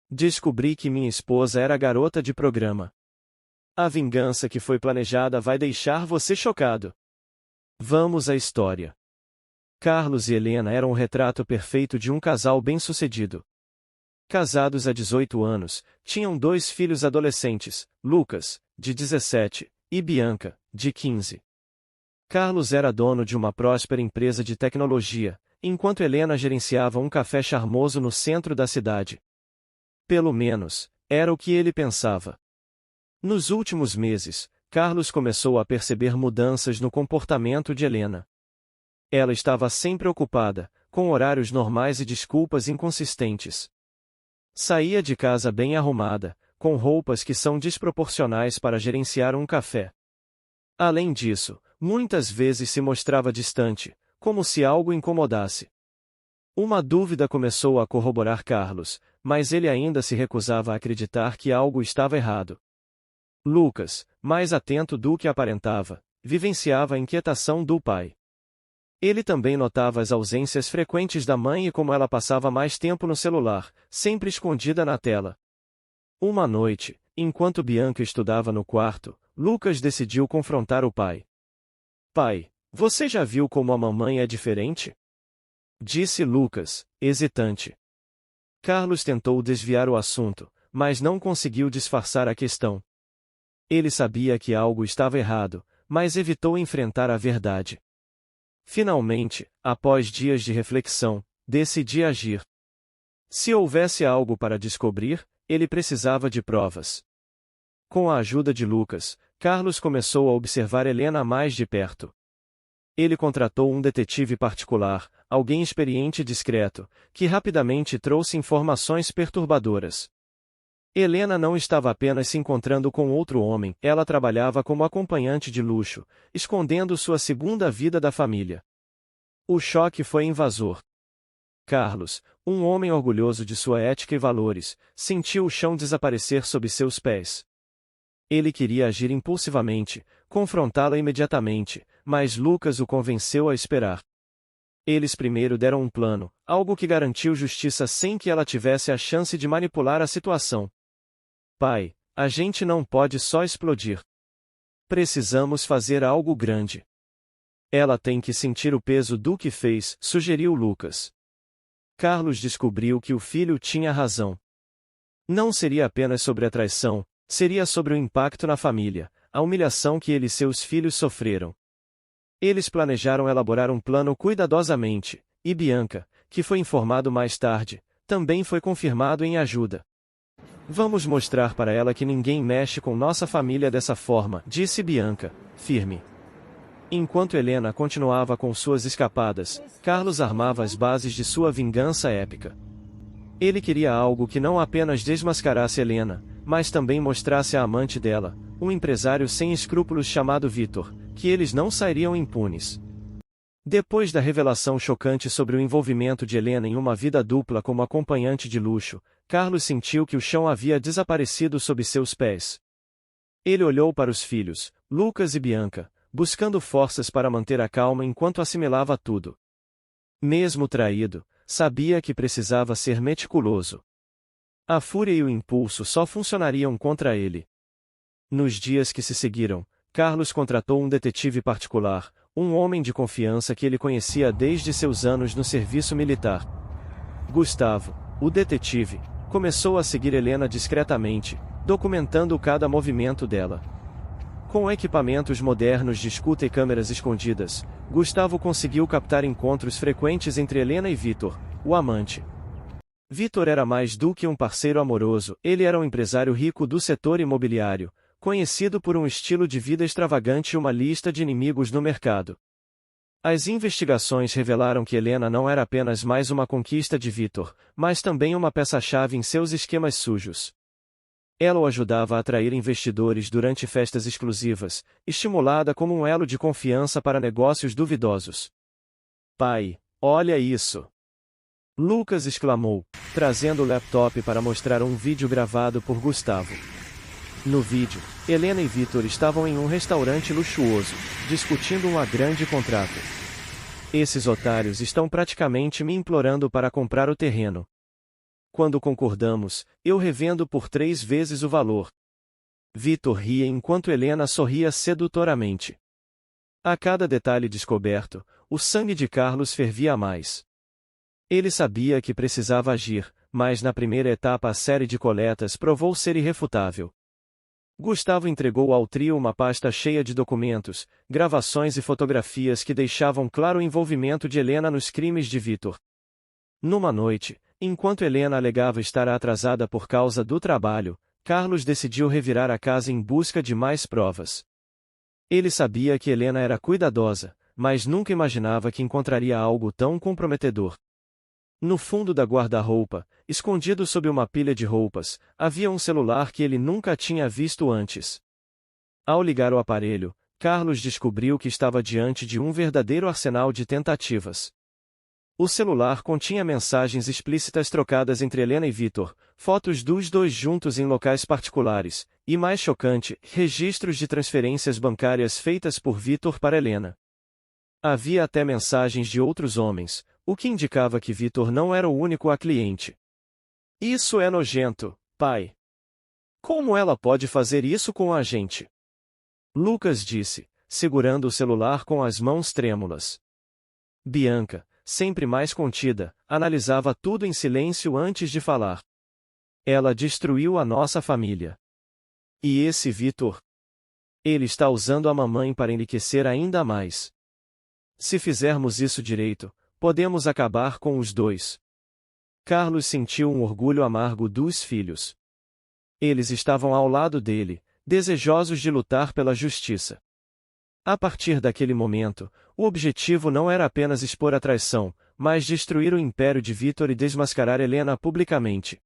Descobri que minha esposa era garota de programa. A vingança que foi planejada vai deixar você chocado. Vamos à história. Carlos e Helena eram o retrato perfeito de um casal bem-sucedido. Casados há 18 anos, tinham 2 filhos adolescentes, Lucas, de 17, e Bianca, de 15. Carlos era dono de uma próspera empresa de tecnologia, enquanto Helena gerenciava um café charmoso no centro da cidade. Pelo menos, era o que ele pensava. Nos últimos meses, Carlos começou a perceber mudanças no comportamento de Helena. Ela estava sempre ocupada, com horários normais e desculpas inconsistentes. Saía de casa bem arrumada, com roupas que são desproporcionais para gerenciar um café. Além disso, muitas vezes se mostrava distante, como se algo incomodasse. Uma dúvida começou a corroborar Carlos, mas ele ainda se recusava a acreditar que algo estava errado. Lucas, mais atento do que aparentava, vivenciava a inquietação do pai. Ele também notava as ausências frequentes da mãe e como ela passava mais tempo no celular, sempre escondida na tela. Uma noite, enquanto Bianca estudava no quarto, Lucas decidiu confrontar o pai. Pai, você já viu como a mamãe é diferente? Disse Lucas, hesitante. Carlos tentou desviar o assunto, mas não conseguiu disfarçar a questão. Ele sabia que algo estava errado, mas evitou enfrentar a verdade. Finalmente, após dias de reflexão, decidi agir. Se houvesse algo para descobrir, ele precisava de provas. Com a ajuda de Lucas, Carlos começou a observar Helena mais de perto. Ele contratou um detetive particular, alguém experiente e discreto, que rapidamente trouxe informações perturbadoras. Helena não estava apenas se encontrando com outro homem, ela trabalhava como acompanhante de luxo, escondendo sua segunda vida da família. O choque foi invasor. Carlos, um homem orgulhoso de sua ética e valores, sentiu o chão desaparecer sob seus pés. Ele queria agir impulsivamente, confrontá-la imediatamente, mas Lucas o convenceu a esperar. Eles primeiro deram um plano, algo que garantiu justiça sem que ela tivesse a chance de manipular a situação. Pai, a gente não pode só explodir. Precisamos fazer algo grande. Ela tem que sentir o peso do que fez, sugeriu Lucas. Carlos descobriu que o filho tinha razão. Não seria apenas sobre a traição, seria sobre o impacto na família, a humilhação que ele e seus filhos sofreram. Eles planejaram elaborar um plano cuidadosamente, e Bianca, que foi informado mais tarde, também foi confirmado em ajuda. Vamos mostrar para ela que ninguém mexe com nossa família dessa forma, disse Bianca, firme. Enquanto Helena continuava com suas escapadas, Carlos armava as bases de sua vingança épica. Ele queria algo que não apenas desmascarasse Helena, mas também mostrasse a amante dela, um empresário sem escrúpulos chamado Vitor, que eles não sairiam impunes. Depois da revelação chocante sobre o envolvimento de Helena em uma vida dupla como acompanhante de luxo, Carlos sentiu que o chão havia desaparecido sob seus pés. Ele olhou para os filhos, Lucas e Bianca, buscando forças para manter a calma enquanto assimilava tudo. Mesmo traído, sabia que precisava ser meticuloso. A fúria e o impulso só funcionariam contra ele. Nos dias que se seguiram, Carlos contratou um detetive particular, um homem de confiança que ele conhecia desde seus anos no serviço militar. Gustavo, o detetive, começou a seguir Helena discretamente, documentando cada movimento dela. Com equipamentos modernos de escuta e câmeras escondidas, Gustavo conseguiu captar encontros frequentes entre Helena e Vitor, o amante. Vitor era mais do que um parceiro amoroso, ele era um empresário rico do setor imobiliário, conhecido por um estilo de vida extravagante e uma lista de inimigos no mercado. As investigações revelaram que Helena não era apenas mais uma conquista de Vitor, mas também uma peça-chave em seus esquemas sujos. Ela o ajudava a atrair investidores durante festas exclusivas, estimulada como um elo de confiança para negócios duvidosos. Pai, olha isso! Lucas exclamou, trazendo o laptop para mostrar um vídeo gravado por Gustavo. No vídeo, Helena e Vitor estavam em um restaurante luxuoso, discutindo um grande contrato. Esses otários estão praticamente me implorando para comprar o terreno. Quando concordamos, eu revendo por 3 vezes o valor. Vitor ria enquanto Helena sorria sedutoramente. A cada detalhe descoberto, o sangue de Carlos fervia mais. Ele sabia que precisava agir, mas na primeira etapa a série de coletas provou ser irrefutável. Gustavo entregou ao trio uma pasta cheia de documentos, gravações e fotografias que deixavam claro o envolvimento de Helena nos crimes de Vitor. Numa noite, enquanto Helena alegava estar atrasada por causa do trabalho, Carlos decidiu revirar a casa em busca de mais provas. Ele sabia que Helena era cuidadosa, mas nunca imaginava que encontraria algo tão comprometedor. No fundo da guarda-roupa, escondido sob uma pilha de roupas, havia um celular que ele nunca tinha visto antes. Ao ligar o aparelho, Carlos descobriu que estava diante de um verdadeiro arsenal de tentativas. O celular continha mensagens explícitas trocadas entre Helena e Vitor, fotos dos dois juntos em locais particulares, e mais chocante, registros de transferências bancárias feitas por Vitor para Helena. Havia até mensagens de outros homens, o que indicava que Vitor não era o único cliente. Isso é nojento, pai. Como ela pode fazer isso com a gente? Lucas disse, segurando o celular com as mãos trêmulas. Bianca, sempre mais contida, analisava tudo em silêncio antes de falar. Ela destruiu a nossa família. E esse Vitor? Ele está usando a mamãe para enriquecer ainda mais. Se fizermos isso direito, podemos acabar com os dois. Carlos sentiu um orgulho amargo dos filhos. Eles estavam ao lado dele, desejosos de lutar pela justiça. A partir daquele momento, o objetivo não era apenas expor a traição, mas destruir o império de Vitor e desmascarar Helena publicamente.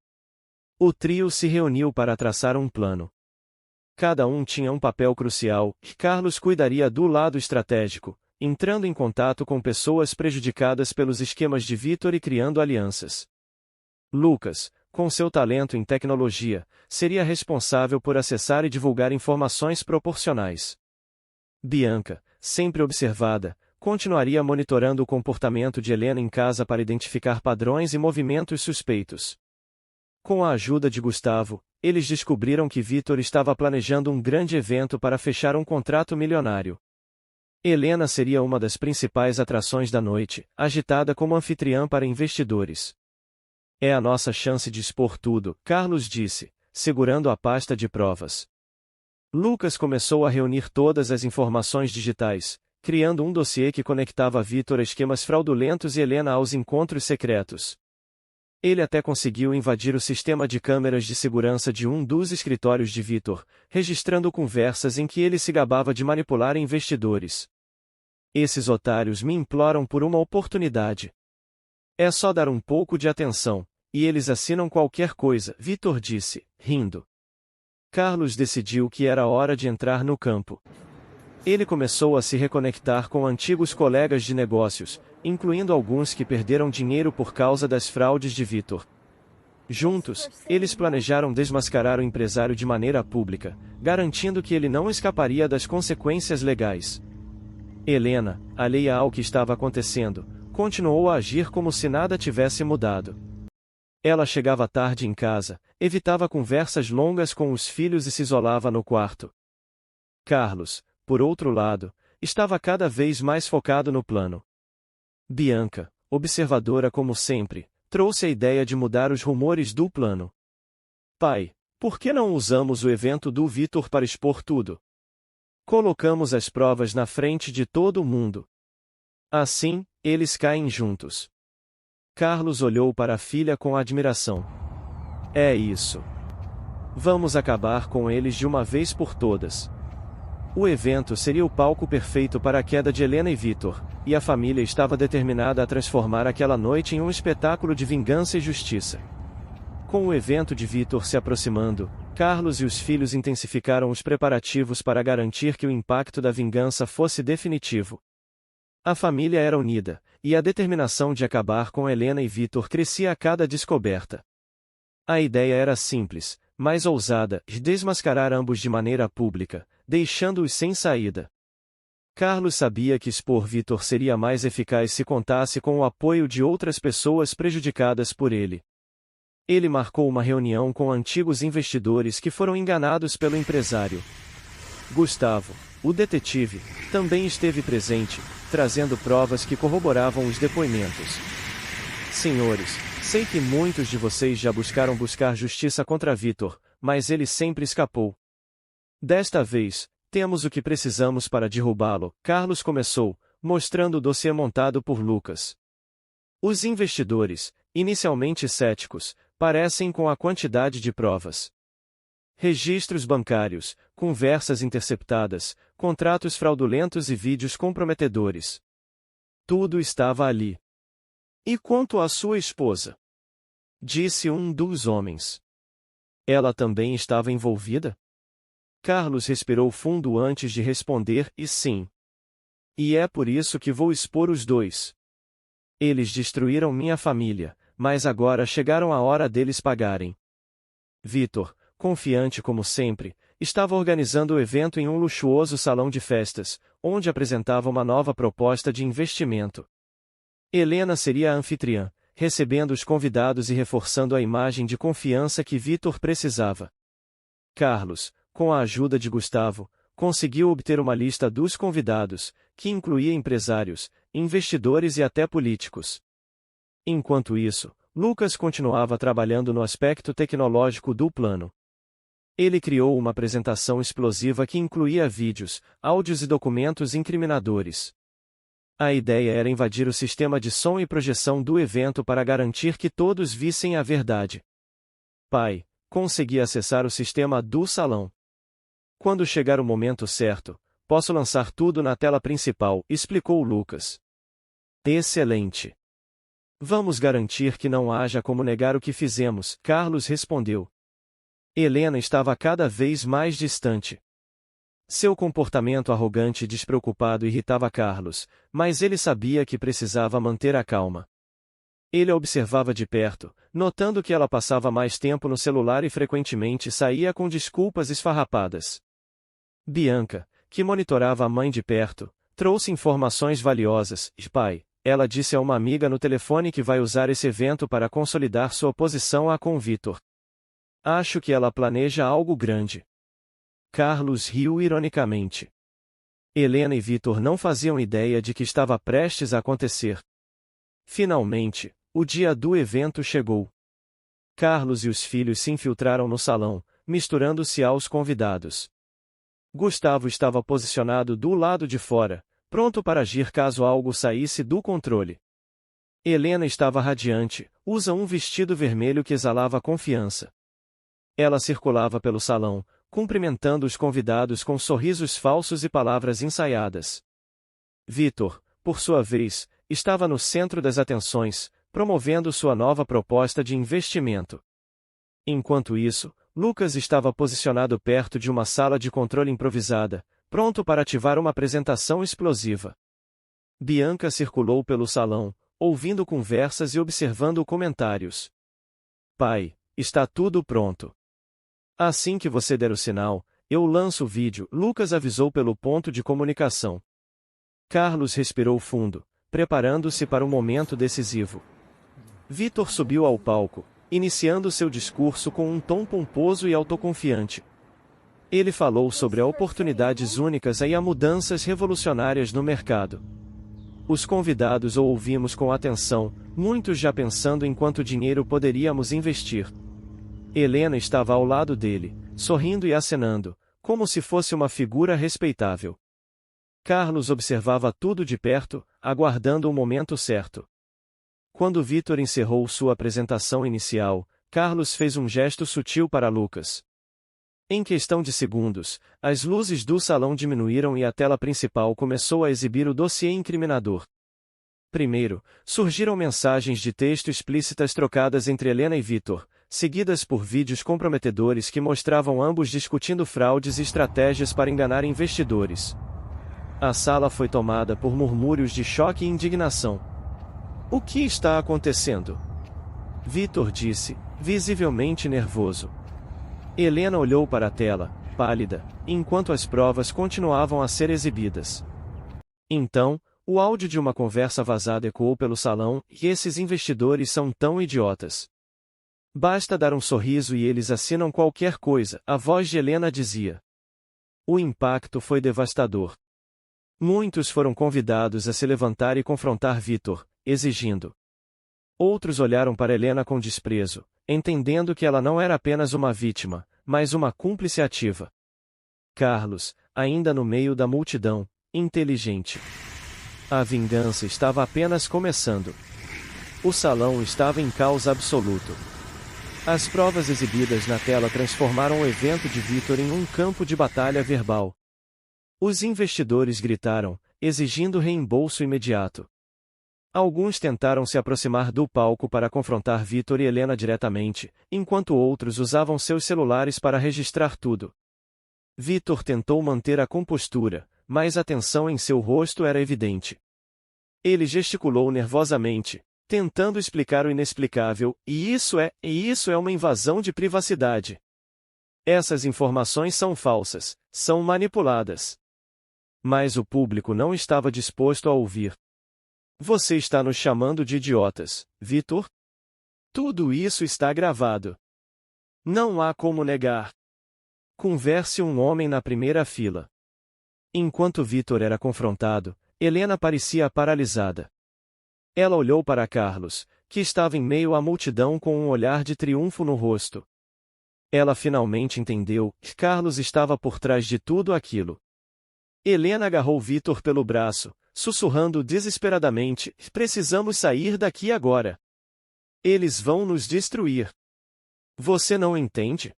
O trio se reuniu para traçar um plano. Cada um tinha um papel crucial, e Carlos cuidaria do lado estratégico, entrando em contato com pessoas prejudicadas pelos esquemas de Vitor e criando alianças. Lucas, com seu talento em tecnologia, seria responsável por acessar e divulgar informações proporcionais. Bianca, sempre observada, continuaria monitorando o comportamento de Helena em casa para identificar padrões e movimentos suspeitos. Com a ajuda de Gustavo, eles descobriram que Vitor estava planejando um grande evento para fechar um contrato milionário. Helena seria uma das principais atrações da noite, agitada como anfitriã para investidores. É a nossa chance de expor tudo, Carlos disse, segurando a pasta de provas. Lucas começou a reunir todas as informações digitais, criando um dossiê que conectava Vitor a esquemas fraudulentos e Helena aos encontros secretos. Ele até conseguiu invadir o sistema de câmeras de segurança de um dos escritórios de Vitor, registrando conversas em que ele se gabava de manipular investidores. Esses otários me imploram por uma oportunidade. É só dar um pouco de atenção, e eles assinam qualquer coisa, Vitor disse, rindo. Carlos decidiu que era hora de entrar no campo. Ele começou a se reconectar com antigos colegas de negócios, incluindo alguns que perderam dinheiro por causa das fraudes de Vitor. Juntos, eles planejaram desmascarar o empresário de maneira pública, garantindo que ele não escaparia das consequências legais. Helena, alheia ao que estava acontecendo, continuou a agir como se nada tivesse mudado. Ela chegava tarde em casa, evitava conversas longas com os filhos e se isolava no quarto. Carlos, por outro lado, estava cada vez mais focado no plano. Bianca, observadora como sempre, trouxe a ideia de mudar os rumores do plano. Pai, por que não usamos o evento do Vitor para expor tudo? Colocamos as provas na frente de todo mundo. Assim, eles caem juntos. Carlos olhou para a filha com admiração. É isso. Vamos acabar com eles de uma vez por todas. O evento seria o palco perfeito para a queda de Helena e Vitor, e a família estava determinada a transformar aquela noite em um espetáculo de vingança e justiça. Com o evento de Vitor se aproximando, Carlos e os filhos intensificaram os preparativos para garantir que o impacto da vingança fosse definitivo. A família era unida, e a determinação de acabar com Helena e Vitor crescia a cada descoberta. A ideia era simples, mas ousada, de desmascarar ambos de maneira pública, deixando-os sem saída. Carlos sabia que expor Vitor seria mais eficaz se contasse com o apoio de outras pessoas prejudicadas por ele. Ele marcou uma reunião com antigos investidores que foram enganados pelo empresário. Gustavo, o detetive, também esteve presente, trazendo provas que corroboravam os depoimentos. Senhores, sei que muitos de vocês já buscaram justiça contra Vitor, mas ele sempre escapou. Desta vez, temos o que precisamos para derrubá-lo, Carlos começou, mostrando o dossiê montado por Lucas. Os investidores, inicialmente céticos, parecem com a quantidade de provas. Registros bancários, conversas interceptadas, contratos fraudulentos e vídeos comprometedores. Tudo estava ali. E quanto à sua esposa? Disse um dos homens. Ela também estava envolvida? Carlos respirou fundo antes de responder, e sim. E é por isso que vou expor os dois. Eles destruíram minha família, mas agora chegaram a hora deles pagarem. Vitor, confiante como sempre, estava organizando o evento em um luxuoso salão de festas, onde apresentava uma nova proposta de investimento. Helena seria a anfitriã, recebendo os convidados e reforçando a imagem de confiança que Vitor precisava. Carlos, com a ajuda de Gustavo, conseguiu obter uma lista dos convidados, que incluía empresários, investidores e até políticos. Enquanto isso, Lucas continuava trabalhando no aspecto tecnológico do plano. Ele criou uma apresentação explosiva que incluía vídeos, áudios e documentos incriminadores. A ideia era invadir o sistema de som e projeção do evento para garantir que todos vissem a verdade. Pai, consegui acessar o sistema do salão. Quando chegar o momento certo, posso lançar tudo na tela principal, explicou Lucas. Excelente. Vamos garantir que não haja como negar o que fizemos, Carlos respondeu. Helena estava cada vez mais distante. Seu comportamento arrogante e despreocupado irritava Carlos, mas ele sabia que precisava manter a calma. Ele a observava de perto, notando que ela passava mais tempo no celular e frequentemente saía com desculpas esfarrapadas. Bianca, que monitorava a mãe de perto, trouxe informações valiosas. Pai, ela disse a uma amiga no telefone que vai usar esse evento para consolidar sua posição com Vitor. Acho que ela planeja algo grande. Carlos riu ironicamente. Helena e Vitor não faziam ideia de que estava prestes a acontecer. Finalmente, o dia do evento chegou. Carlos e os filhos se infiltraram no salão, misturando-se aos convidados. Gustavo estava posicionado do lado de fora, pronto para agir caso algo saísse do controle. Helena estava radiante, usa um vestido vermelho que exalava confiança. Ela circulava pelo salão, cumprimentando os convidados com sorrisos falsos e palavras ensaiadas. Vitor, por sua vez, estava no centro das atenções, promovendo sua nova proposta de investimento. Enquanto isso, Lucas estava posicionado perto de uma sala de controle improvisada, pronto para ativar uma apresentação explosiva. Bianca circulou pelo salão, ouvindo conversas e observando comentários. Pai, está tudo pronto. Assim que você der o sinal, eu lanço o vídeo, Lucas avisou pelo ponto de comunicação. Carlos respirou fundo, preparando-se para o momento decisivo. Vitor subiu ao palco, iniciando seu discurso com um tom pomposo e autoconfiante. Ele falou sobre oportunidades únicas e mudanças revolucionárias no mercado. Os convidados o ouvimos com atenção, muitos já pensando em quanto dinheiro poderíamos investir. Helena estava ao lado dele, sorrindo e acenando, como se fosse uma figura respeitável. Carlos observava tudo de perto, aguardando o momento certo. Quando Vitor encerrou sua apresentação inicial, Carlos fez um gesto sutil para Lucas. Em questão de segundos, as luzes do salão diminuíram e a tela principal começou a exibir o dossiê incriminador. Primeiro, surgiram mensagens de texto explícitas trocadas entre Helena e Vitor, seguidas por vídeos comprometedores que mostravam ambos discutindo fraudes e estratégias para enganar investidores. A sala foi tomada por murmúrios de choque e indignação. O que está acontecendo? Vitor disse, visivelmente nervoso. Helena olhou para a tela, pálida, enquanto as provas continuavam a ser exibidas. Então, o áudio de uma conversa vazada ecoou pelo salão, e esses investidores são tão idiotas. Basta dar um sorriso e eles assinam qualquer coisa, a voz de Helena dizia. O impacto foi devastador. Muitos foram convidados a se levantar e confrontar Vitor, exigindo. Outros olharam para Helena com desprezo, entendendo que ela não era apenas uma vítima, mas uma cúmplice ativa. Carlos, ainda no meio da multidão, inteligente. A vingança estava apenas começando. O salão estava em caos absoluto. As provas exibidas na tela transformaram o evento de Vitor em um campo de batalha verbal. Os investidores gritaram, exigindo reembolso imediato. Alguns tentaram se aproximar do palco para confrontar Vitor e Helena diretamente, enquanto outros usavam seus celulares para registrar tudo. Vitor tentou manter a compostura, mas a tensão em seu rosto era evidente. Ele gesticulou nervosamente, tentando explicar o inexplicável, e isso é uma invasão de privacidade. Essas informações são falsas, são manipuladas. Mas o público não estava disposto a ouvir. Você está nos chamando de idiotas, Vitor? Tudo isso está gravado. Não há como negar. Converse um homem na primeira fila. Enquanto Vitor era confrontado, Helena parecia paralisada. Ela olhou para Carlos, que estava em meio à multidão com um olhar de triunfo no rosto. Ela finalmente entendeu que Carlos estava por trás de tudo aquilo. Helena agarrou Vitor pelo braço, sussurrando desesperadamente: precisamos sair daqui agora. Eles vão nos destruir. Você não entende?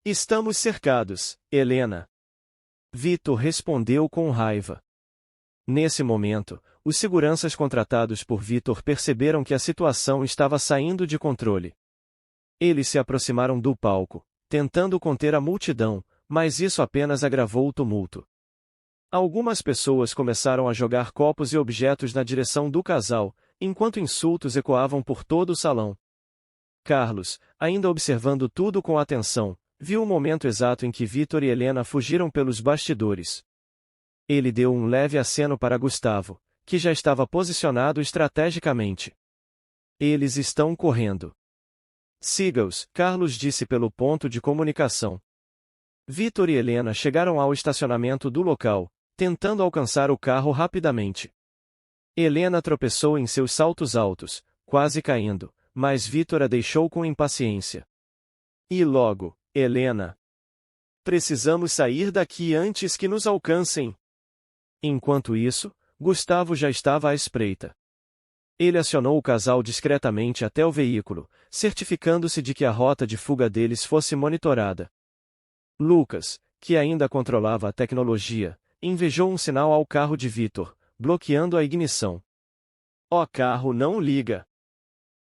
Estamos cercados, Helena. Vitor respondeu com raiva. Nesse momento, os seguranças contratados por Vitor perceberam que a situação estava saindo de controle. Eles se aproximaram do palco, tentando conter a multidão, mas isso apenas agravou o tumulto. Algumas pessoas começaram a jogar copos e objetos na direção do casal, enquanto insultos ecoavam por todo o salão. Carlos, ainda observando tudo com atenção, viu o momento exato em que Vitor e Helena fugiram pelos bastidores. Ele deu um leve aceno para Gustavo, que já estava posicionado estrategicamente. Eles estão correndo. Siga-os, Carlos disse pelo ponto de comunicação. Vitor e Helena chegaram ao estacionamento do local, tentando alcançar o carro rapidamente. Helena tropeçou em seus saltos altos, quase caindo, mas Vitor a deixou com impaciência. E logo, Helena. Precisamos sair daqui antes que nos alcancem. Enquanto isso, Gustavo já estava à espreita. Ele acionou o casal discretamente até o veículo, certificando-se de que a rota de fuga deles fosse monitorada. Lucas, que ainda controlava a tecnologia, invejou um sinal ao carro de Vitor, bloqueando a ignição. O carro não liga.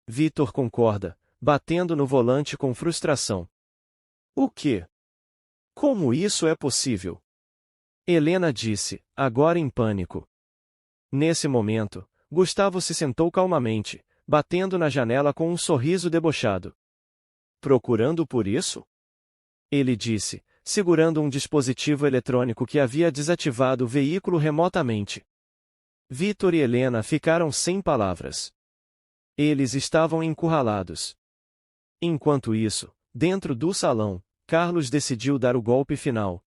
Vitor concorda, batendo no volante com frustração. O quê? Como isso é possível? Helena disse, agora em pânico. Nesse momento, Gustavo se sentou calmamente, batendo na janela com um sorriso debochado. Procurando por isso? Ele disse, segurando um dispositivo eletrônico que havia desativado o veículo remotamente. Vitor e Helena ficaram sem palavras. Eles estavam encurralados. Enquanto isso, dentro do salão, Carlos decidiu dar o golpe final.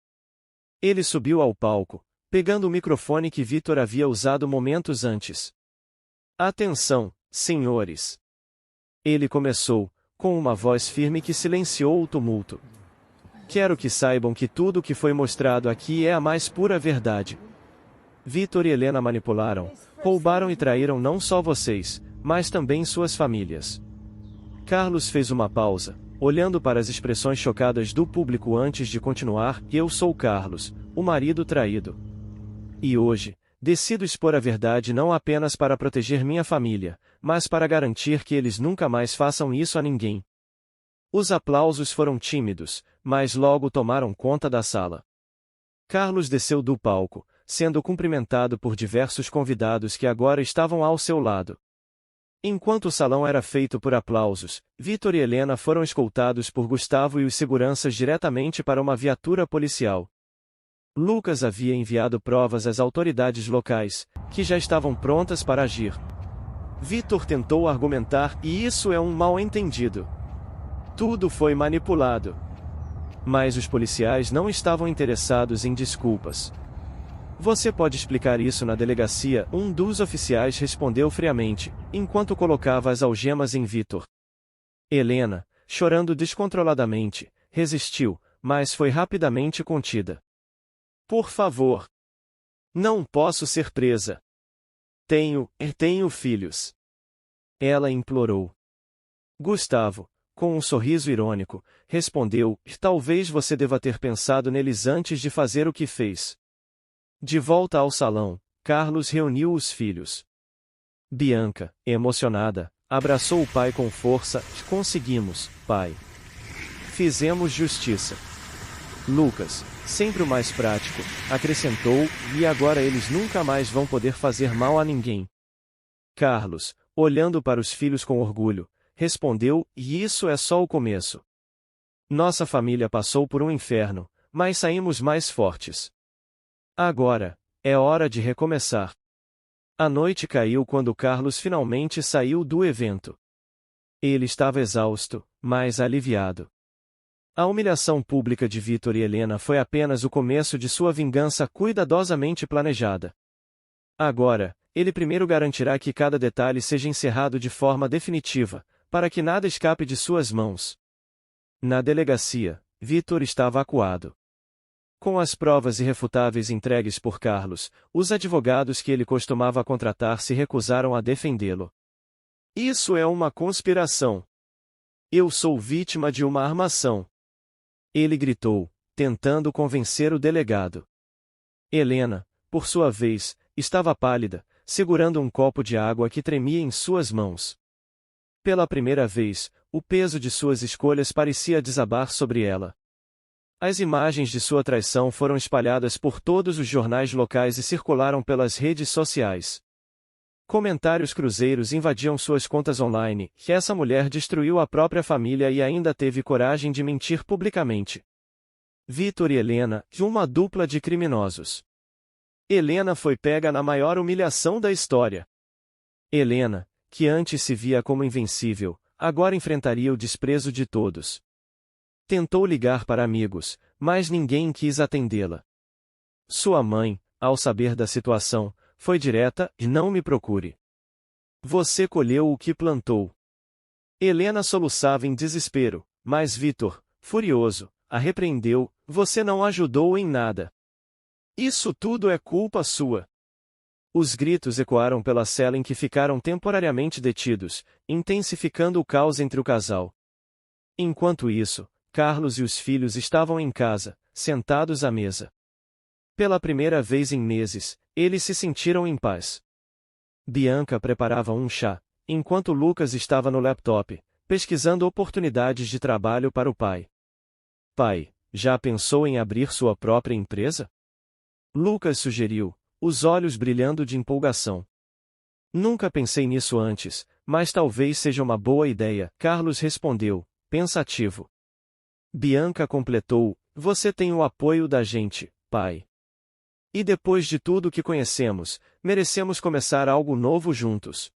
Ele subiu ao palco, pegando o microfone que Vitor havia usado momentos antes. Atenção, senhores! Ele começou, com uma voz firme que silenciou o tumulto. Quero que saibam que tudo o que foi mostrado aqui é a mais pura verdade. Vitor e Helena manipularam, roubaram e traíram não só vocês, mas também suas famílias. Carlos fez uma pausa, olhando para as expressões chocadas do público antes de continuar. Eu sou Carlos, o marido traído. E hoje, decido expor a verdade não apenas para proteger minha família, mas para garantir que eles nunca mais façam isso a ninguém. Os aplausos foram tímidos, mas logo tomaram conta da sala. Carlos desceu do palco, sendo cumprimentado por diversos convidados que agora estavam ao seu lado. Enquanto o salão era feito por aplausos, Vitor e Helena foram escoltados por Gustavo e os seguranças diretamente para uma viatura policial. Lucas havia enviado provas às autoridades locais, que já estavam prontas para agir. Vitor tentou argumentar, e isso é um mal-entendido. Tudo foi manipulado. Mas os policiais não estavam interessados em desculpas. Você pode explicar isso na delegacia? Um dos oficiais respondeu friamente, enquanto colocava as algemas em Vitor. Helena, chorando descontroladamente, resistiu, mas foi rapidamente contida. Por favor. Não posso ser presa. Tenho filhos. Ela implorou. Gustavo, com um sorriso irônico, respondeu, talvez você deva ter pensado neles antes de fazer o que fez. De volta ao salão, Carlos reuniu os filhos. Bianca, emocionada, abraçou o pai com força. Conseguimos, pai. Fizemos justiça. Lucas, sempre o mais prático, acrescentou, e agora eles nunca mais vão poder fazer mal a ninguém. Carlos, olhando para os filhos com orgulho, respondeu, e isso é só o começo. Nossa família passou por um inferno, mas saímos mais fortes. Agora, é hora de recomeçar. A noite caiu quando Carlos finalmente saiu do evento. Ele estava exausto, mas aliviado. A humilhação pública de Vitor e Helena foi apenas o começo de sua vingança cuidadosamente planejada. Agora, ele primeiro garantirá que cada detalhe seja encerrado de forma definitiva, para que nada escape de suas mãos. Na delegacia, Vitor estava acuado. Com as provas irrefutáveis entregues por Carlos, os advogados que ele costumava contratar se recusaram a defendê-lo. Isso é uma conspiração. Eu sou vítima de uma armação. Ele gritou, tentando convencer o delegado. Helena, por sua vez, estava pálida, segurando um copo de água que tremia em suas mãos. Pela primeira vez, o peso de suas escolhas parecia desabar sobre ela. As imagens de sua traição foram espalhadas por todos os jornais locais e circularam pelas redes sociais. Comentários cruzeiros invadiam suas contas online, que essa mulher destruiu a própria família e ainda teve coragem de mentir publicamente. Vitor e Helena, uma dupla de criminosos. Helena foi pega na maior humilhação da história. Helena, que antes se via como invencível, agora enfrentaria o desprezo de todos. Tentou ligar para amigos, mas ninguém quis atendê-la. Sua mãe, ao saber da situação, foi direta, e não me procure. Você colheu o que plantou. Helena soluçava em desespero, mas Vitor, furioso, a repreendeu, você não ajudou em nada. Isso tudo é culpa sua. Os gritos ecoaram pela cela em que ficaram temporariamente detidos, intensificando o caos entre o casal. Enquanto isso, Carlos e os filhos estavam em casa, sentados à mesa. Pela primeira vez em meses, eles se sentiram em paz. Bianca preparava um chá, enquanto Lucas estava no laptop, pesquisando oportunidades de trabalho para o pai. Pai, já pensou em abrir sua própria empresa? Lucas sugeriu, os olhos brilhando de empolgação. Nunca pensei nisso antes, mas talvez seja uma boa ideia, Carlos respondeu, pensativo. Bianca completou, você tem o apoio da gente, pai. E depois de tudo que conhecemos, merecemos começar algo novo juntos.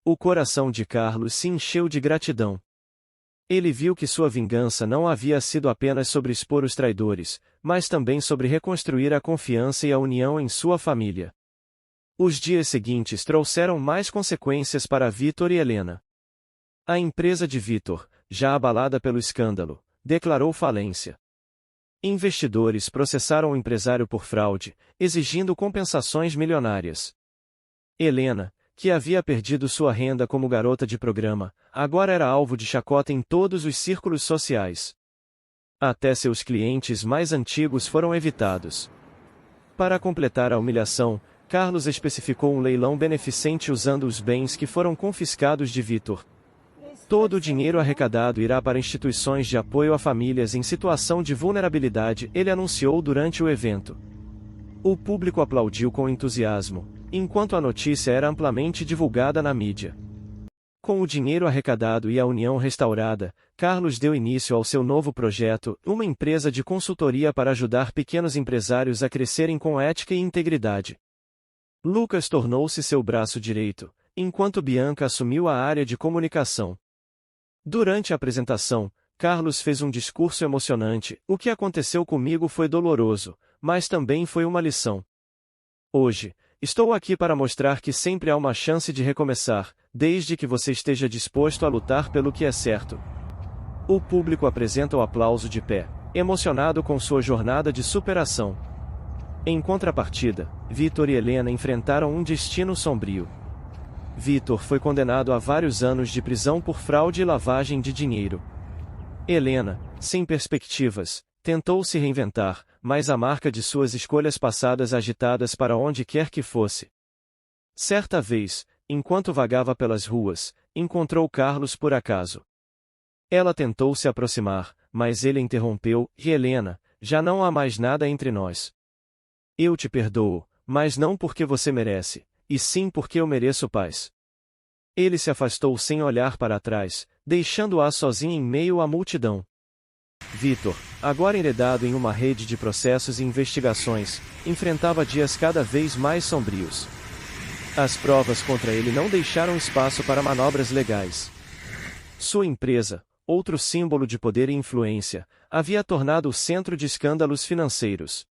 O coração de Carlos se encheu de gratidão. Ele viu que sua vingança não havia sido apenas sobre expor os traidores, mas também sobre reconstruir a confiança e a união em sua família. Os dias seguintes trouxeram mais consequências para Vitor e Helena. A empresa de Vitor, já abalada pelo escândalo, declarou falência. Investidores processaram o empresário por fraude, exigindo compensações milionárias. Helena, que havia perdido sua renda como garota de programa, agora era alvo de chacota em todos os círculos sociais. Até seus clientes mais antigos foram evitados. Para completar a humilhação, Carlos especificou um leilão beneficente usando os bens que foram confiscados de Vitor. Todo o dinheiro arrecadado irá para instituições de apoio a famílias em situação de vulnerabilidade, ele anunciou durante o evento. O público aplaudiu com entusiasmo, enquanto a notícia era amplamente divulgada na mídia. Com o dinheiro arrecadado e a união restaurada, Carlos deu início ao seu novo projeto, uma empresa de consultoria para ajudar pequenos empresários a crescerem com ética e integridade. Lucas tornou-se seu braço direito, enquanto Bianca assumiu a área de comunicação. Durante a apresentação, Carlos fez um discurso emocionante. O que aconteceu comigo foi doloroso, mas também foi uma lição. Hoje, estou aqui para mostrar que sempre há uma chance de recomeçar, desde que você esteja disposto a lutar pelo que é certo. O público apresenta o aplauso de pé, emocionado com sua jornada de superação. Em contrapartida, Vitor e Helena enfrentaram um destino sombrio. Vitor foi condenado a vários anos de prisão por fraude e lavagem de dinheiro. Helena, sem perspectivas, tentou se reinventar, mas a marca de suas escolhas passadas agitadas para onde quer que fosse. Certa vez, enquanto vagava pelas ruas, encontrou Carlos por acaso. Ela tentou se aproximar, mas ele interrompeu, e Helena, já não há mais nada entre nós. Eu te perdoo, mas não porque você merece, e sim porque eu mereço paz. Ele se afastou sem olhar para trás, deixando-a sozinha em meio à multidão. Vitor, agora enredado em uma rede de processos e investigações, enfrentava dias cada vez mais sombrios. As provas contra ele não deixaram espaço para manobras legais. Sua empresa, outro símbolo de poder e influência, havia tornado o centro de escândalos financeiros.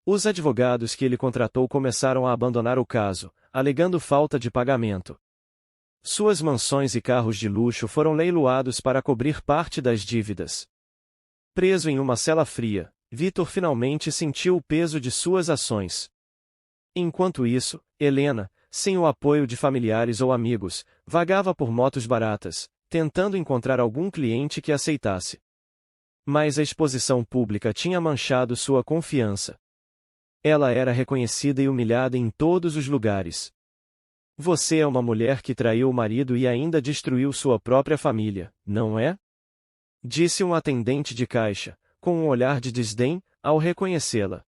Os advogados que ele contratou começaram a abandonar o caso, alegando falta de pagamento. Suas mansões e carros de luxo foram leiloados para cobrir parte das dívidas. Preso em uma cela fria, Vitor finalmente sentiu o peso de suas ações. Enquanto isso, Helena, sem o apoio de familiares ou amigos, vagava por motos baratas, tentando encontrar algum cliente que aceitasse. Mas a exposição pública tinha manchado sua confiança. Ela era reconhecida e humilhada em todos os lugares. Você é uma mulher que traiu o marido e ainda destruiu sua própria família, não é? Disse um atendente de caixa, com um olhar de desdém, ao reconhecê-la.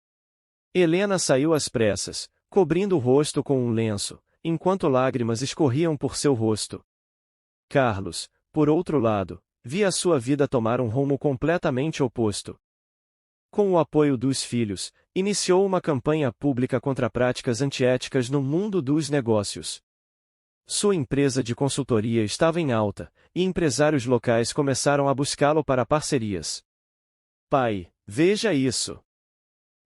Helena saiu às pressas, cobrindo o rosto com um lenço, enquanto lágrimas escorriam por seu rosto. Carlos, por outro lado, via sua vida tomar um rumo completamente oposto. Com o apoio dos filhos, iniciou uma campanha pública contra práticas antiéticas no mundo dos negócios. Sua empresa de consultoria estava em alta, e empresários locais começaram a buscá-lo para parcerias. Pai, veja isso!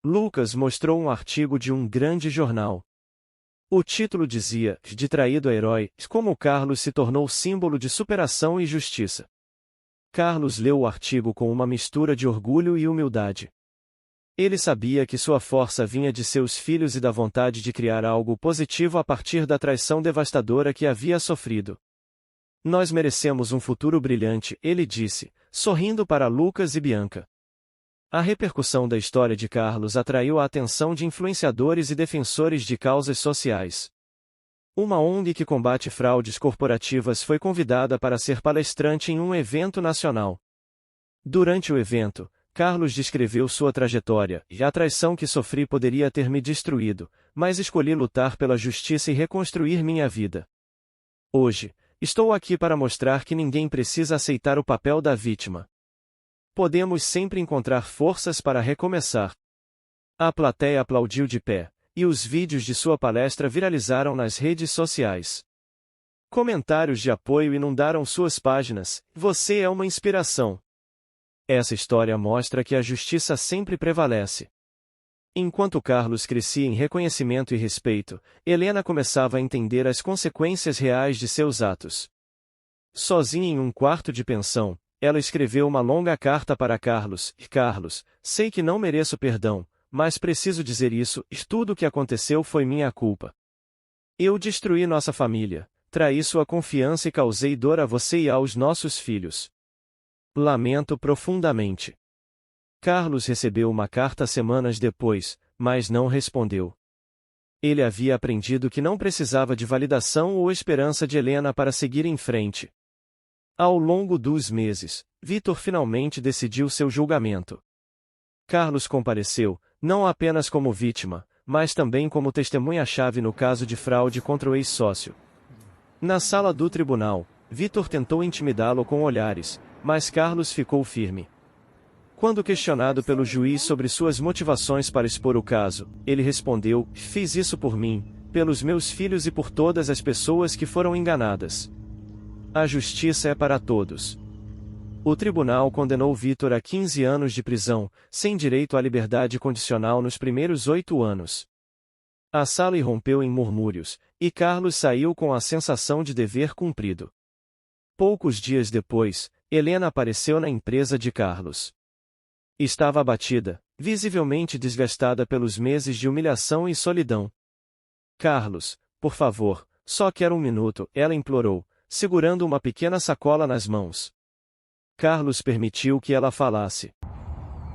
Lucas mostrou um artigo de um grande jornal. O título dizia, de traído a herói, como Carlos se tornou símbolo de superação e justiça. Carlos leu o artigo com uma mistura de orgulho e humildade. Ele sabia que sua força vinha de seus filhos e da vontade de criar algo positivo a partir da traição devastadora que havia sofrido. Nós merecemos um futuro brilhante, ele disse, sorrindo para Lucas e Bianca. A repercussão da história de Carlos atraiu a atenção de influenciadores e defensores de causas sociais. Uma ONG que combate fraudes corporativas foi convidada para ser palestrante em um evento nacional. Durante o evento, Carlos descreveu sua trajetória, e a traição que sofri poderia ter me destruído, mas escolhi lutar pela justiça e reconstruir minha vida. Hoje, estou aqui para mostrar que ninguém precisa aceitar o papel da vítima. Podemos sempre encontrar forças para recomeçar. A plateia aplaudiu de pé, e os vídeos de sua palestra viralizaram nas redes sociais. Comentários de apoio inundaram suas páginas. Você é uma inspiração. Essa história mostra que a justiça sempre prevalece. Enquanto Carlos crescia em reconhecimento e respeito, Helena começava a entender as consequências reais de seus atos. Sozinha em um quarto de pensão, ela escreveu uma longa carta para Carlos. Carlos, sei que não mereço perdão, mas preciso dizer isso, tudo o que aconteceu foi minha culpa. Eu destruí nossa família, traí sua confiança e causei dor a você e aos nossos filhos. Lamento profundamente. Carlos recebeu uma carta semanas depois, mas não respondeu. Ele havia aprendido que não precisava de validação ou esperança de Helena para seguir em frente. Ao longo dos meses, Vitor finalmente decidiu seu julgamento. Carlos compareceu, não apenas como vítima, mas também como testemunha-chave no caso de fraude contra o ex-sócio. Na sala do tribunal, Vitor tentou intimidá-lo com olhares, mas Carlos ficou firme. Quando questionado pelo juiz sobre suas motivações para expor o caso, ele respondeu: fiz isso por mim, pelos meus filhos e por todas as pessoas que foram enganadas. A justiça é para todos. O tribunal condenou Vitor a 15 anos de prisão, sem direito à liberdade condicional nos primeiros 8 anos. A sala irrompeu em murmúrios, e Carlos saiu com a sensação de dever cumprido. Poucos dias depois, Helena apareceu na empresa de Carlos. Estava abatida, visivelmente desgastada pelos meses de humilhação e solidão. Carlos, por favor, só quero um minuto, ela implorou, segurando uma pequena sacola nas mãos. Carlos permitiu que ela falasse.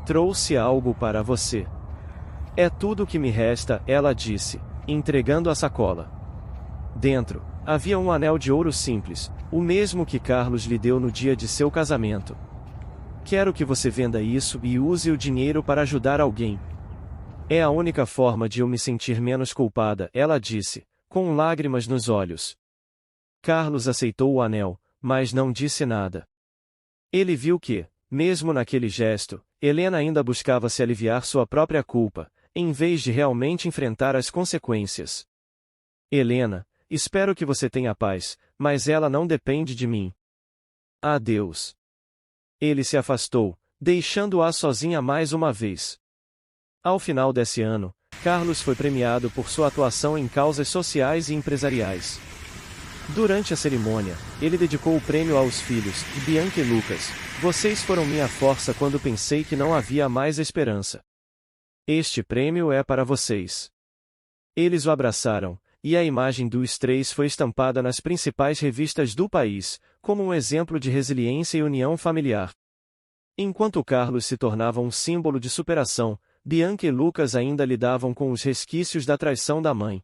Trouxe algo para você. É tudo que me resta, ela disse, entregando a sacola. Dentro, havia um anel de ouro simples, o mesmo que Carlos lhe deu no dia de seu casamento. Quero que você venda isso e use o dinheiro para ajudar alguém. É a única forma de eu me sentir menos culpada, ela disse, com lágrimas nos olhos. Carlos aceitou o anel, mas não disse nada. Ele viu que, mesmo naquele gesto, Helena ainda buscava se aliviar sua própria culpa, em vez de realmente enfrentar as consequências. Helena, espero que você tenha paz, mas ela não depende de mim. Adeus. Ele se afastou, deixando-a sozinha mais uma vez. Ao final desse ano, Carlos foi premiado por sua atuação em causas sociais e empresariais. Durante a cerimônia, ele dedicou o prêmio aos filhos, Bianca e Lucas. Vocês foram minha força quando pensei que não havia mais esperança. Este prêmio é para vocês. Eles o abraçaram, e a imagem dos três foi estampada nas principais revistas do país, como um exemplo de resiliência e união familiar. Enquanto Carlos se tornava um símbolo de superação, Bianca e Lucas ainda lidavam com os resquícios da traição da mãe.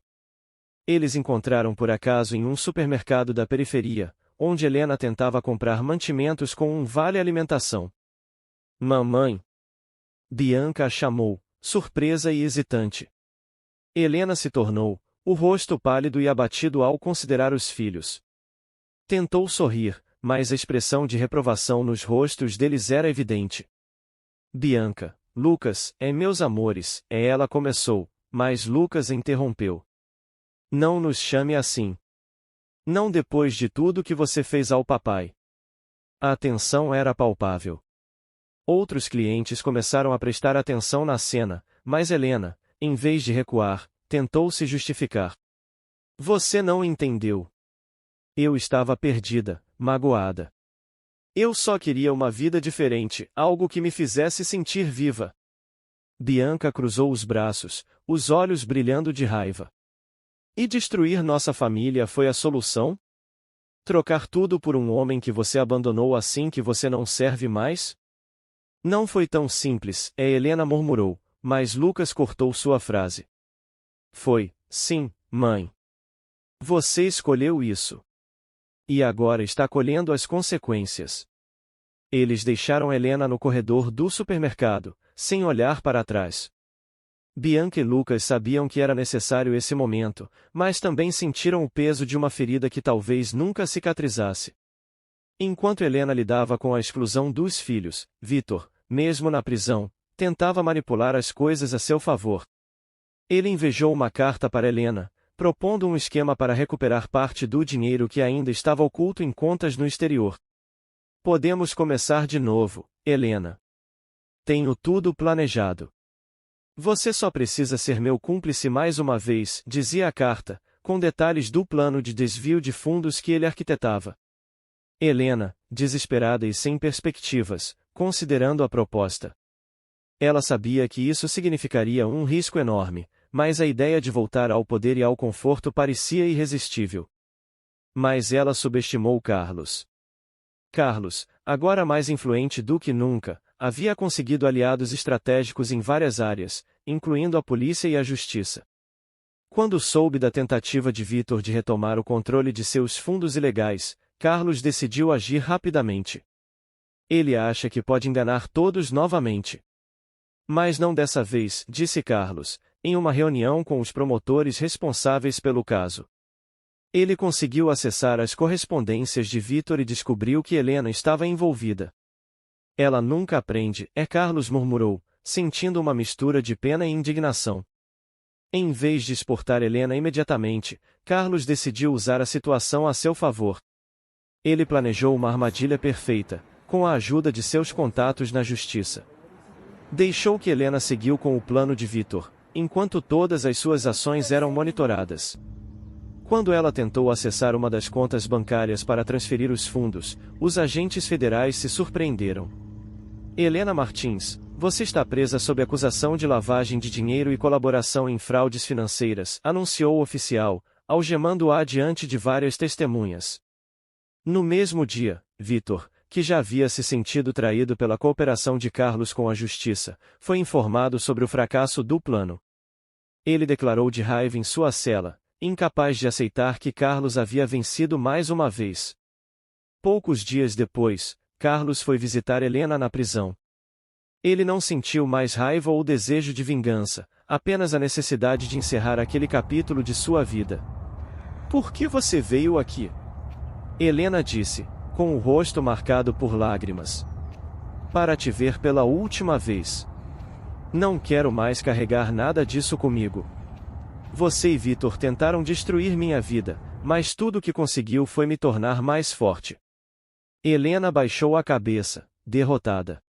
Eles encontraram por acaso em um supermercado da periferia, onde Helena tentava comprar mantimentos com um vale-alimentação. Mamãe! Bianca a chamou, surpresa e hesitante. Helena se tornou, o rosto pálido e abatido ao considerar os filhos. Tentou sorrir, mas a expressão de reprovação nos rostos deles era evidente. Bianca, Lucas, meus amores, ela começou, mas Lucas interrompeu. Não nos chame assim. Não depois de tudo que você fez ao papai. A tensão era palpável. Outros clientes começaram a prestar atenção na cena, mas Helena, em vez de recuar, tentou se justificar. Você não entendeu. Eu estava perdida, magoada. Eu só queria uma vida diferente, algo que me fizesse sentir viva. Bianca cruzou os braços, os olhos brilhando de raiva. E destruir nossa família foi a solução? Trocar tudo por um homem que você abandonou assim que você não serve mais? Não foi tão simples, Helena murmurou, mas Lucas cortou sua frase. Foi, sim, mãe. Você escolheu isso. E agora está colhendo as consequências. Eles deixaram Helena no corredor do supermercado, sem olhar para trás. Bianca e Lucas sabiam que era necessário esse momento, mas também sentiram o peso de uma ferida que talvez nunca cicatrizasse. Enquanto Helena lidava com a exclusão dos filhos, Vitor, mesmo na prisão, tentava manipular as coisas a seu favor. Ele invejou uma carta para Helena, propondo um esquema para recuperar parte do dinheiro que ainda estava oculto em contas no exterior. Podemos começar de novo, Helena. Tenho tudo planejado. Você só precisa ser meu cúmplice mais uma vez, dizia a carta, com detalhes do plano de desvio de fundos que ele arquitetava. Helena, desesperada e sem perspectivas, considerando a proposta. Ela sabia que isso significaria um risco enorme, mas a ideia de voltar ao poder e ao conforto parecia irresistível. Mas ela subestimou Carlos. Carlos, agora mais influente do que nunca, havia conseguido aliados estratégicos em várias áreas, incluindo a polícia e a justiça. Quando soube da tentativa de Vitor de retomar o controle de seus fundos ilegais, Carlos decidiu agir rapidamente. Ele acha que pode enganar todos novamente. Mas não dessa vez, disse Carlos, em uma reunião com os promotores responsáveis pelo caso. Ele conseguiu acessar as correspondências de Vitor e descobriu que Helena estava envolvida. Ela nunca aprende, Carlos murmurou, sentindo uma mistura de pena e indignação. Em vez de exportar Helena imediatamente, Carlos decidiu usar a situação a seu favor. Ele planejou uma armadilha perfeita, com a ajuda de seus contatos na justiça. Deixou que Helena seguiu com o plano de Victor, enquanto todas as suas ações eram monitoradas. Quando ela tentou acessar uma das contas bancárias para transferir os fundos, os agentes federais se surpreenderam. Helena Martins, você está presa sob acusação de lavagem de dinheiro e colaboração em fraudes financeiras, anunciou o oficial, algemando-a diante de várias testemunhas. No mesmo dia, Victor, que já havia se sentido traído pela cooperação de Carlos com a justiça, foi informado sobre o fracasso do plano. Ele declarou de raiva em sua cela, incapaz de aceitar que Carlos havia vencido mais uma vez. Poucos dias depois, Carlos foi visitar Helena na prisão. Ele não sentiu mais raiva ou desejo de vingança, apenas a necessidade de encerrar aquele capítulo de sua vida. Por que você veio aqui? Helena disse, com o rosto marcado por lágrimas. Para te ver pela última vez. Não quero mais carregar nada disso comigo. Você e Victor tentaram destruir minha vida, mas tudo o que conseguiu foi me tornar mais forte. Helena baixou a cabeça, derrotada.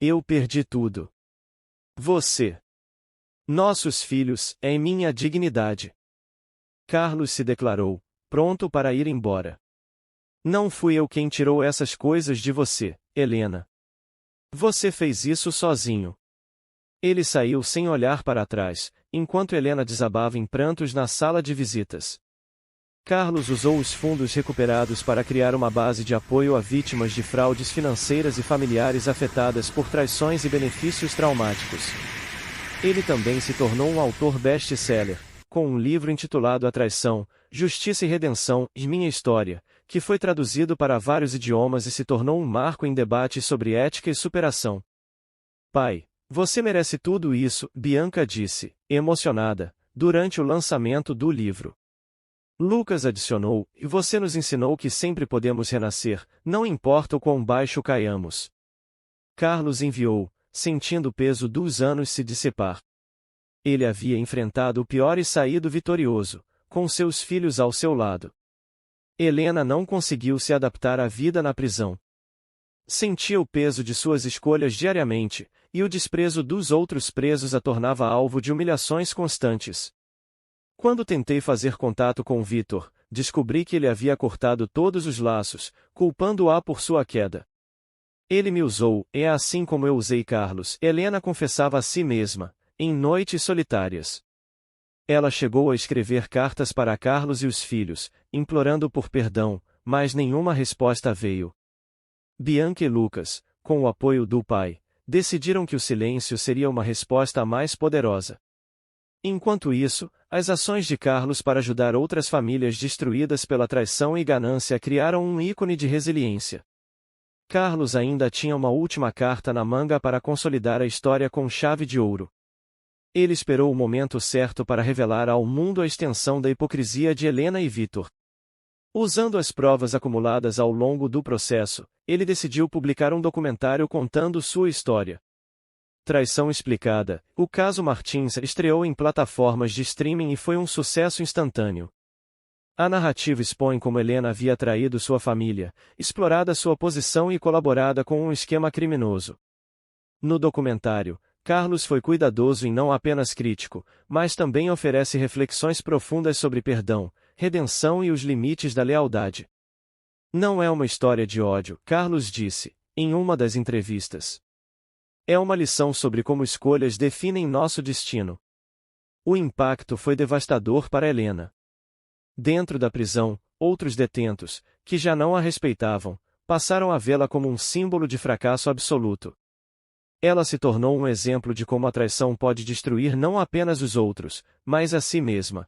Eu perdi tudo. Você. Nossos filhos, é minha dignidade. Carlos se declarou, pronto para ir embora. Não fui eu quem tirou essas coisas de você, Helena. Você fez isso sozinho. Ele saiu sem olhar para trás, enquanto Helena desabava em prantos na sala de visitas. Carlos usou os fundos recuperados para criar uma base de apoio a vítimas de fraudes financeiras e familiares afetadas por traições e benefícios traumáticos. Ele também se tornou um autor best-seller, com um livro intitulado A Traição, Justiça e Redenção, e Minha História, que foi traduzido para vários idiomas e se tornou um marco em debates sobre ética e superação. Pai, você merece tudo isso, Bianca disse, emocionada, durante o lançamento do livro. Lucas adicionou, e você nos ensinou que sempre podemos renascer, não importa o quão baixo caiamos. Carlos enviou, sentindo o peso dos anos se dissipar. Ele havia enfrentado o pior e saído vitorioso, com seus filhos ao seu lado. Helena não conseguiu se adaptar à vida na prisão. Sentia o peso de suas escolhas diariamente, e o desprezo dos outros presos a tornava alvo de humilhações constantes. Quando tentei fazer contato com Victor, descobri que ele havia cortado todos os laços, culpando-a por sua queda. Ele me usou, é assim como eu usei Carlos, Helena confessava a si mesma, em noites solitárias. Ela chegou a escrever cartas para Carlos e os filhos, implorando por perdão, mas nenhuma resposta veio. Bianca e Lucas, com o apoio do pai, decidiram que o silêncio seria uma resposta mais poderosa. Enquanto isso, as ações de Carlos para ajudar outras famílias destruídas pela traição e ganância criaram um ícone de resiliência. Carlos ainda tinha uma última carta na manga para consolidar a história com chave de ouro. Ele esperou o momento certo para revelar ao mundo a extensão da hipocrisia de Helena e Victor. Usando as provas acumuladas ao longo do processo, ele decidiu publicar um documentário contando sua história. Traição Explicada, o caso Martins estreou em plataformas de streaming e foi um sucesso instantâneo. A narrativa expõe como Helena havia traído sua família, explorado sua posição e colaborado com um esquema criminoso. No documentário, Carlos foi cuidadoso e não apenas crítico, mas também oferece reflexões profundas sobre perdão, redenção e os limites da lealdade. Não é uma história de ódio, Carlos disse, em uma das entrevistas. É uma lição sobre como escolhas definem nosso destino. O impacto foi devastador para Helena. Dentro da prisão, outros detentos, que já não a respeitavam, passaram a vê-la como um símbolo de fracasso absoluto. Ela se tornou um exemplo de como a traição pode destruir não apenas os outros, mas a si mesma.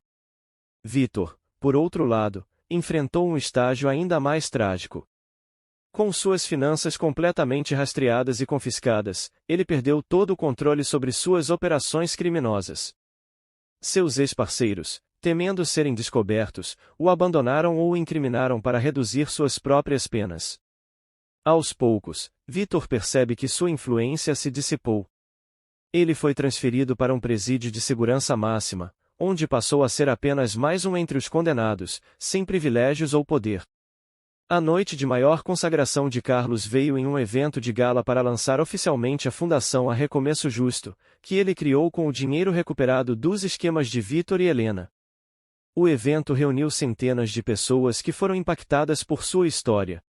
Victor, por outro lado, enfrentou um estágio ainda mais trágico. Com suas finanças completamente rastreadas e confiscadas, ele perdeu todo o controle sobre suas operações criminosas. Seus ex-parceiros, temendo serem descobertos, o abandonaram ou o incriminaram para reduzir suas próprias penas. Aos poucos, Victor percebe que sua influência se dissipou. Ele foi transferido para um presídio de segurança máxima, onde passou a ser apenas mais um entre os condenados, sem privilégios ou poder. A noite de maior consagração de Carlos veio em um evento de gala para lançar oficialmente a Fundação A Recomeço Justo, que ele criou com o dinheiro recuperado dos esquemas de Vitor e Helena. O evento reuniu centenas de pessoas que foram impactadas por sua história.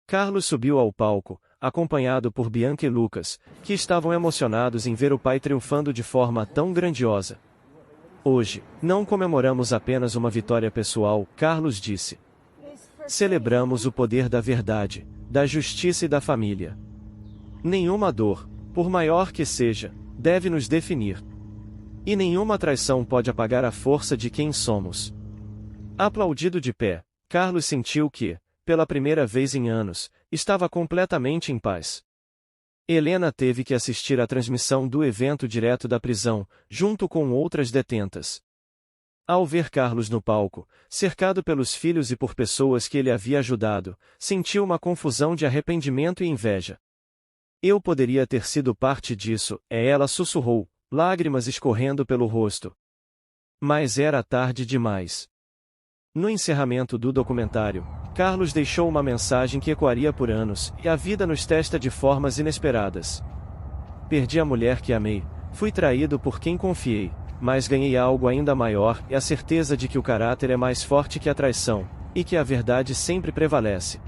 Carlos subiu ao palco, acompanhado por Bianca e Lucas, que estavam emocionados em ver o pai triunfando de forma tão grandiosa. Hoje, não comemoramos apenas uma vitória pessoal, Carlos disse. Celebramos o poder da verdade, da justiça e da família. Nenhuma dor, por maior que seja, deve nos definir. E nenhuma traição pode apagar a força de quem somos. Aplaudido de pé, Carlos sentiu que, pela primeira vez em anos, estava completamente em paz. Helena teve que assistir à transmissão do evento direto da prisão, junto com outras detentas. Ao ver Carlos no palco, cercado pelos filhos e por pessoas que ele havia ajudado, sentiu uma confusão de arrependimento e inveja. Eu poderia ter sido parte disso, ela sussurrou, lágrimas escorrendo pelo rosto. Mas era tarde demais. No encerramento do documentário, Carlos deixou uma mensagem que ecoaria por anos, e a vida nos testa de formas inesperadas. Perdi a mulher que amei, fui traído por quem confiei, mas ganhei algo ainda maior, e a certeza de que o caráter é mais forte que a traição, e que a verdade sempre prevalece.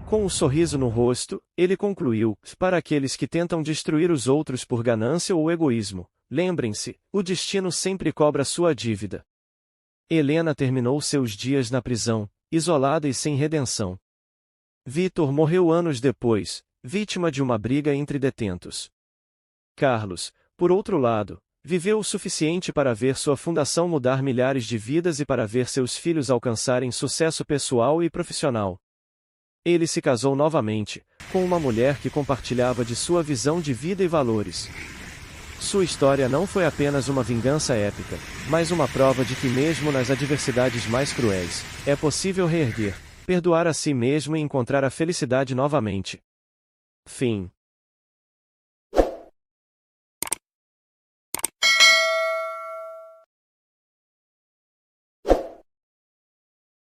Com um sorriso no rosto, ele concluiu, para aqueles que tentam destruir os outros por ganância ou egoísmo, lembrem-se, o destino sempre cobra sua dívida. Helena terminou seus dias na prisão, isolada e sem redenção. Vitor morreu anos depois, vítima de uma briga entre detentos. Carlos, por outro lado, viveu o suficiente para ver sua fundação mudar milhares de vidas e para ver seus filhos alcançarem sucesso pessoal e profissional. Ele se casou novamente, com uma mulher que compartilhava de sua visão de vida e valores. Sua história não foi apenas uma vingança épica, mas uma prova de que mesmo nas adversidades mais cruéis, é possível reerguer, perdoar a si mesmo e encontrar a felicidade novamente. Fim.